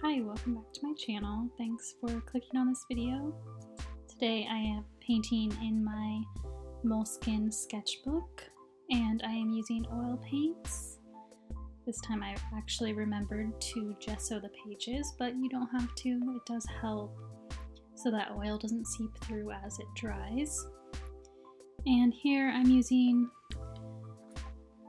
Hi, welcome back to my channel. Thanks for clicking on this video. Today I am painting in my Moleskine sketchbook and I am using oil paints. This time I actually remembered to gesso the pages, but you don't have to. It does help so that oil doesn't seep through as it dries. And here I'm using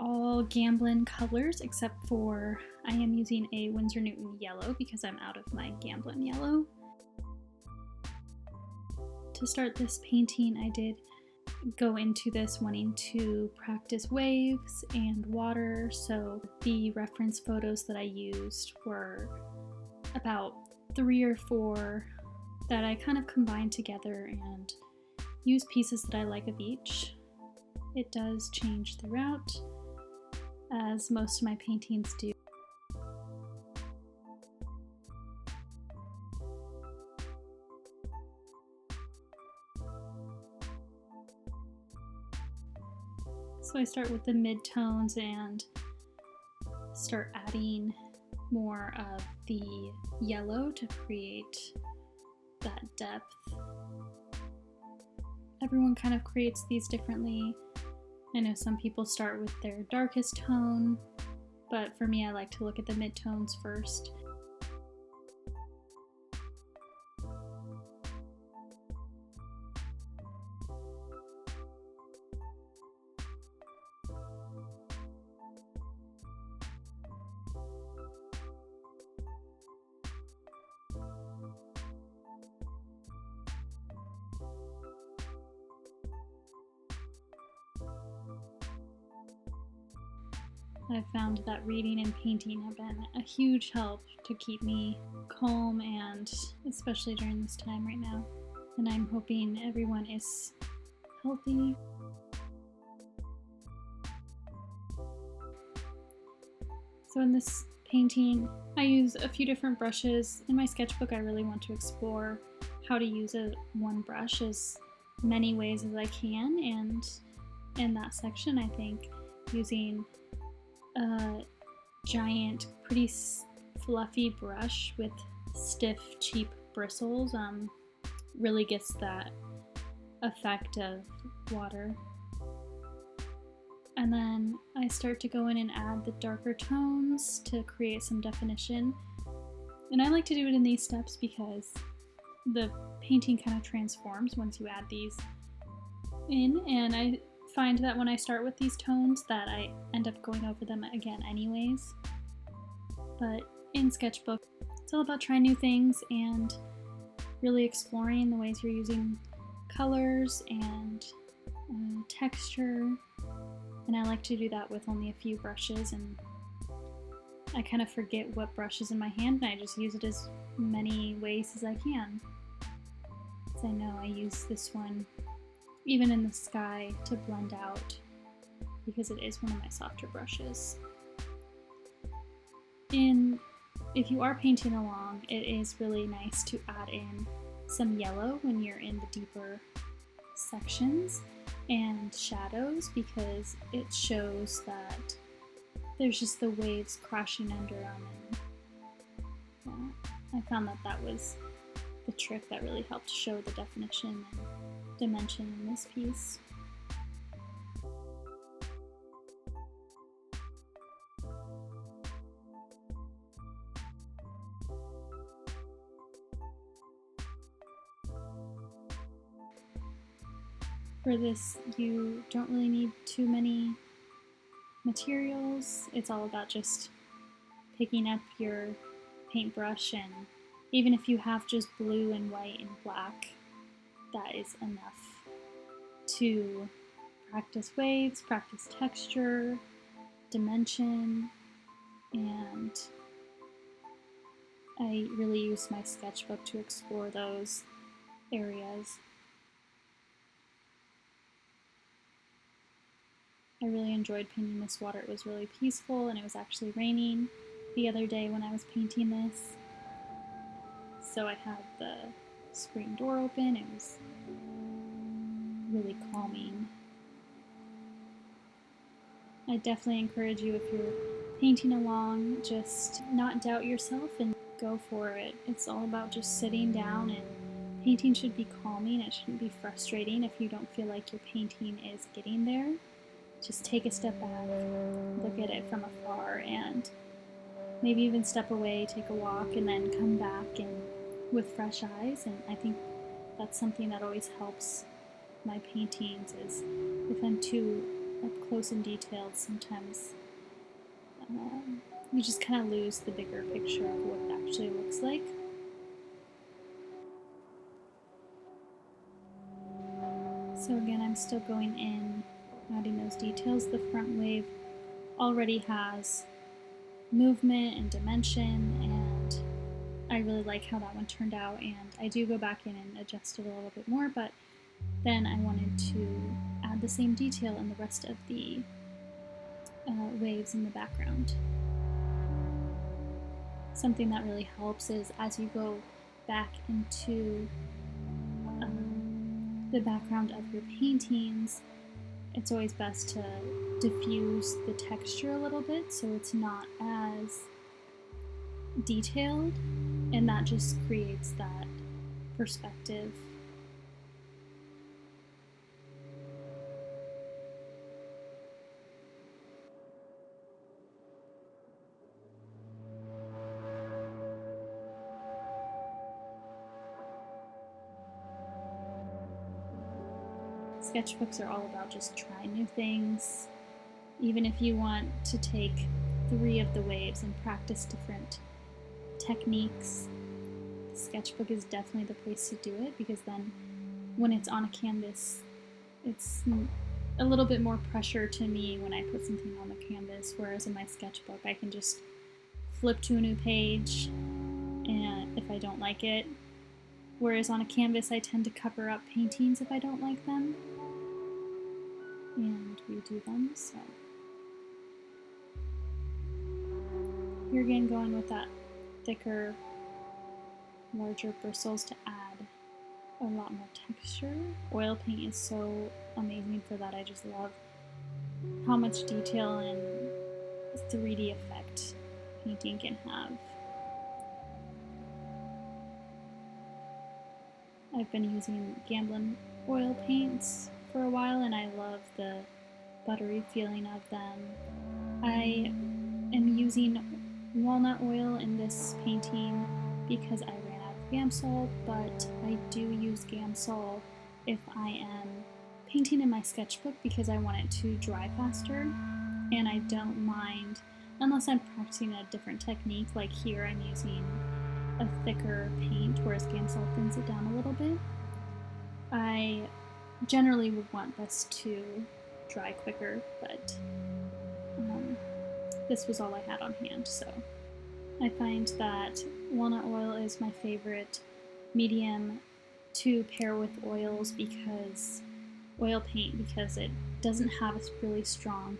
all Gamblin colors except for I am using a Winsor yellow because I'm out of my Gamblin yellow. To start this painting, I did go into this wanting to practice waves and water, so the reference photos that I used were about 3 or 4 that I kind of combined together and use pieces that I like of each. It does change throughout, as most of my paintings do. So I start with the mid-tones and start adding more of the yellow to create that depth. Everyone kind of creates these differently. I know some people start with their darkest tone, but for me I like to look at the mid-tones first. I've found that reading and painting have been a huge help to keep me calm, and especially during this time right now. And I'm hoping everyone is healthy. So in this painting, I use a few different brushes. In my sketchbook, I really want to explore how to use one brush as many ways as I can, and in that section, I think using a giant, pretty fluffy brush with stiff, cheap bristles really gets that effect of water. And then I start to go in and add the darker tones to create some definition. And I like to do it in these steps because the painting kind of transforms once you add these in, and I find that when I start with these tones that I end up going over them again anyways. But in Sketchbook, it's all about trying new things and really exploring the ways you're using colors and texture. And I like to do that with only a few brushes, and I kind of forget what brush is in my hand and I just use it as many ways as I can. So I know I use this one even in the sky to blend out because it is one of my softer brushes. If you are painting along, it is really nice to add in some yellow when you're in the deeper sections and shadows, because it shows that there's just the waves crashing under them. And I found that was the trick that really helped show the definition and dimension in this piece. For this, you don't really need too many materials. It's all about just picking up your paintbrush, and even if you have just blue and white and black, that is enough to practice waves, practice texture, dimension, and I really use my sketchbook to explore those areas. I really enjoyed painting this water. It was really peaceful, and it was actually raining the other day when I was painting this. So I had the screen door open. It was really calming. I definitely encourage you, if you're painting along, just not doubt yourself and go for it. It's all about just sitting down, and painting should be calming. It shouldn't be frustrating if you don't feel like your painting is getting there. Just take a step back, look at it from afar, and maybe even step away, take a walk, and then come back and with fresh eyes. And I think that's something that always helps my paintings, is if I'm too up close and detailed, sometimes you just kind of lose the bigger picture of what it actually looks like. So again, I'm still going in, adding those details. The front wave already has movement and dimension, and I really like how that one turned out, and I do go back in and adjust it a little bit more, but then I wanted to add the same detail in the rest of the waves in the background. Something that really helps is as you go back into the background of your paintings, it's always best to diffuse the texture a little bit so it's not as detailed, and that just creates that perspective. Sketchbooks are all about just trying new things. Even if you want to take 3 of the waves and practice different techniques, the sketchbook is definitely the place to do it, because then when it's on a canvas, it's a little bit more pressure to me when I put something on the canvas, whereas in my sketchbook I can just flip to a new page and if I don't like it. Whereas on a canvas I tend to cover up paintings if I don't like them and redo them. So here again, going with that thicker, larger bristles to add a lot more texture. Oil paint is so amazing for that. I just love how much detail and 3D effect painting can have. I've been using Gamblin oil paints for a while, and I love the buttery feeling of them. I am using walnut oil in this painting because I ran out of Gamsol, but I do use Gamsol if I am painting in my sketchbook because I want it to dry faster, and I don't mind, unless I'm practicing a different technique, like here I'm using a thicker paint, whereas Gamsol thins it down a little bit. I generally would want this to dry quicker, but this was all I had on hand, so I find that walnut oil is my favorite medium to pair with oils, because oil paint, because it doesn't have a really strong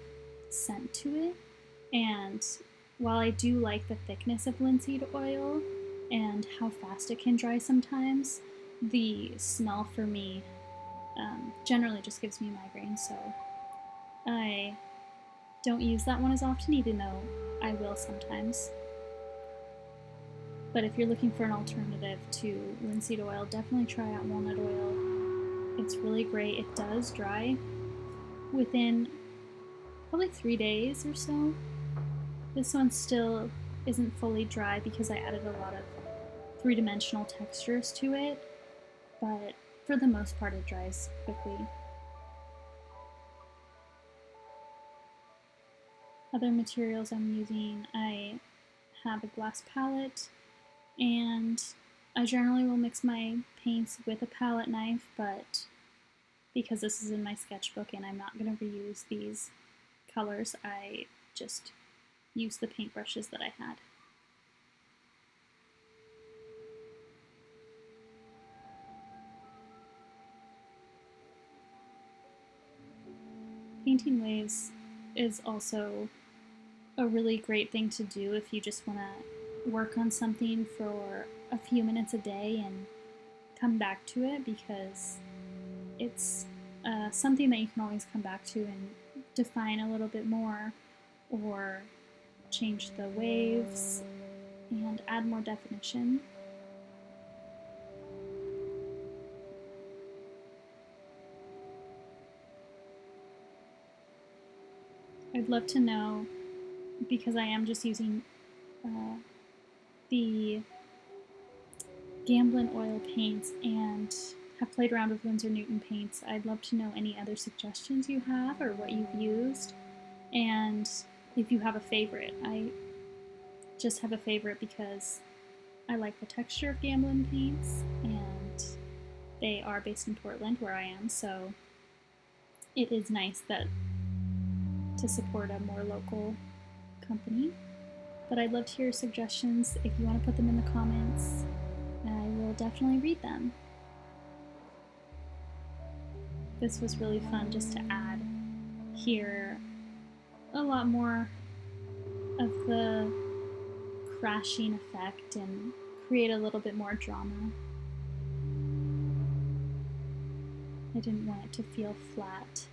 scent to it, and while I do like the thickness of linseed oil and how fast it can dry sometimes, the smell for me generally just gives me migraine, so I don't use that one as often, even though I will sometimes. But if you're looking for an alternative to linseed oil, definitely try out walnut oil. It's really great. It does dry within probably 3 days or so. This one still isn't fully dry because I added a lot of 3-dimensional textures to it, but for the most part it dries quickly. Other materials I'm using, I have a glass palette, and I generally will mix my paints with a palette knife, but because this is in my sketchbook and I'm not going to reuse these colors, I just use the paintbrushes that I had. Painting waves is also a really great thing to do if you just want to work on something for a few minutes a day and come back to it, because it's something that you can always come back to and define a little bit more or change the waves. and add more definition. I'd love to know, because I am just using the Gamblin oil paints and have played around with Winsor Newton paints, I'd love to know any other suggestions you have or what you've used, and if you have a favorite. I just have a favorite because I like the texture of Gamblin paints, and they are based in Portland where I am, so it is nice that to support a more local company. But I'd love to hear suggestions. If you want to put them in the comments, I will definitely read them. This was really fun just to add here a lot more of the crashing effect and create a little bit more drama. I didn't want it to feel flat.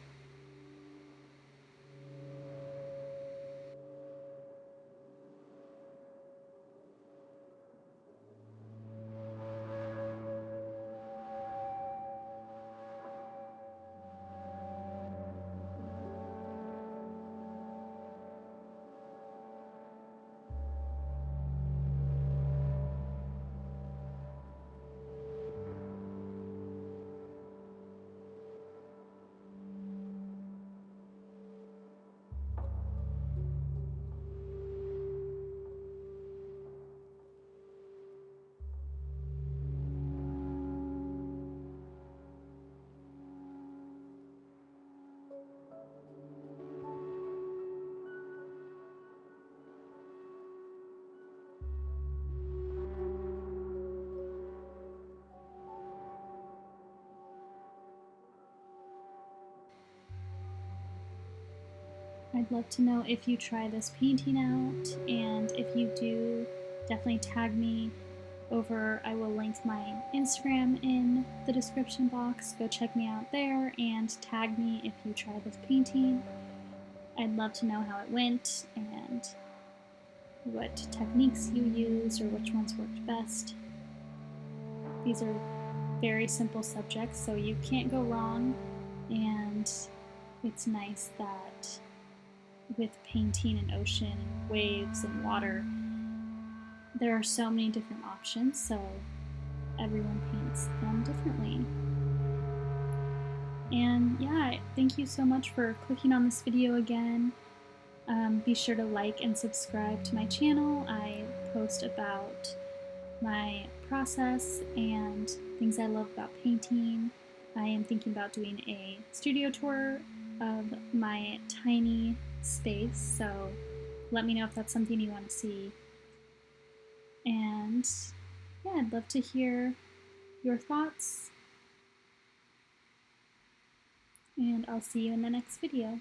I'd love to know if you try this painting out, and if you do, definitely tag me over. I will link my Instagram in the description box. Go check me out there and tag me if you try this painting. I'd love to know how it went and what techniques you used or which ones worked best. These are very simple subjects, so you can't go wrong, and it's nice that with painting an ocean and waves and water, there are so many different options, so everyone paints them differently. And yeah, thank you so much for clicking on this video again. Be sure to like and subscribe to my channel. I post about my process and things I love about painting. I am thinking about doing a studio tour of my tiny space, so let me know if that's something you want to see. And yeah, I'd love to hear your thoughts, and I'll see you in the next video.